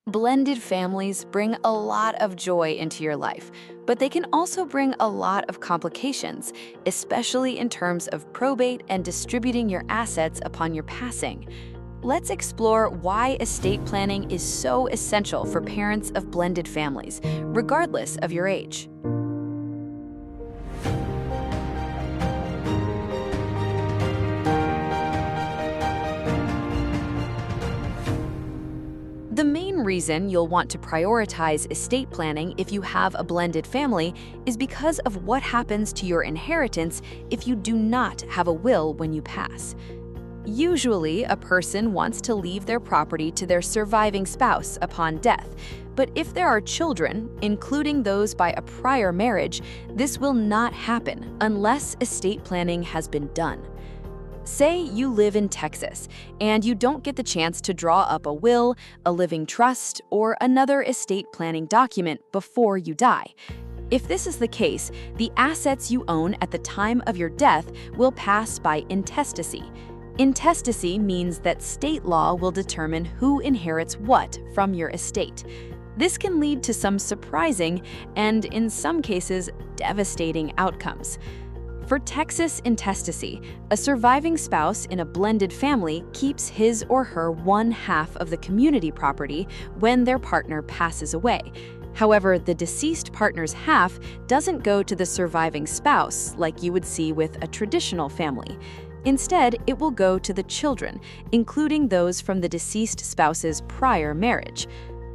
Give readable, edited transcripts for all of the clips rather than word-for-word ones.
Blended families bring a lot of joy into your life, but they can also bring a lot of complications, especially in terms of probate and distributing your assets upon your passing. Let's explore why estate planning is so essential for parents of blended families, regardless of your age. The main reason you'll want to prioritize estate planning if you have a blended family is because of what happens to your inheritance if you do not have a will when you pass. Usually, a person wants to leave their property to their surviving spouse upon death, but if there are children, including those by a prior marriage, this will not happen unless estate planning has been done. Say you live in Texas and you don't get the chance to draw up a will, a living trust, or another estate planning document before you die. If this is the case, the assets you own at the time of your death will pass by intestacy. Intestacy means that state law will determine who inherits what from your estate. This can lead to some surprising and, in some cases, devastating outcomes. For Texas intestacy, a surviving spouse in a blended family keeps his or her one half of the community property when their partner passes away. However, the deceased partner's half doesn't go to the surviving spouse like you would see with a traditional family. Instead, it will go to the children, including those from the deceased spouse's prior marriage.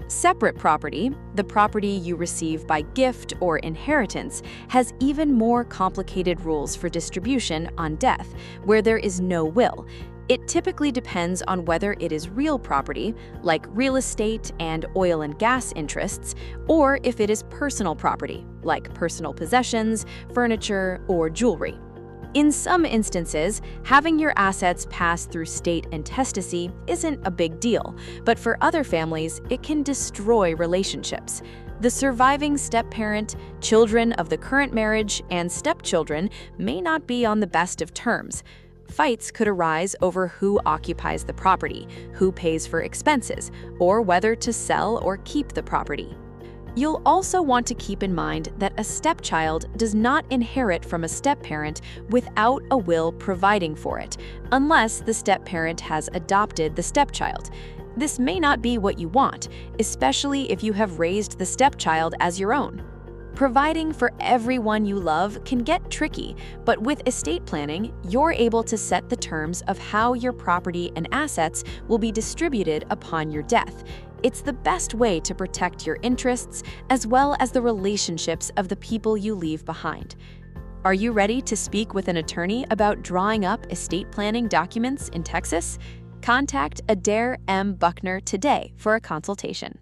Separate property, the property you receive by gift or inheritance, has even more complicated rules for distribution on death, where there is no will. It typically depends on whether it is real property, like real estate and oil and gas interests, or if it is personal property, like personal possessions, furniture, or jewelry. In some instances, having your assets pass through state intestacy isn't a big deal, but for other families, it can destroy relationships. The surviving step-parent, children of the current marriage, and stepchildren may not be on the best of terms. Fights could arise over who occupies the property, who pays for expenses, or whether to sell or keep the property. You'll also want to keep in mind that a stepchild does not inherit from a step-parent without a will providing for it, unless the step-parent has adopted the stepchild. This may not be what you want, especially if you have raised the stepchild as your own. Providing for everyone you love can get tricky, but with estate planning, you're able to set the terms of how your property and assets will be distributed upon your death. It's the best way to protect your interests as well as the relationships of the people you leave behind. Are you ready to speak with an attorney about drawing up estate planning documents in Texas? Contact Adair M. Buckner today for a consultation.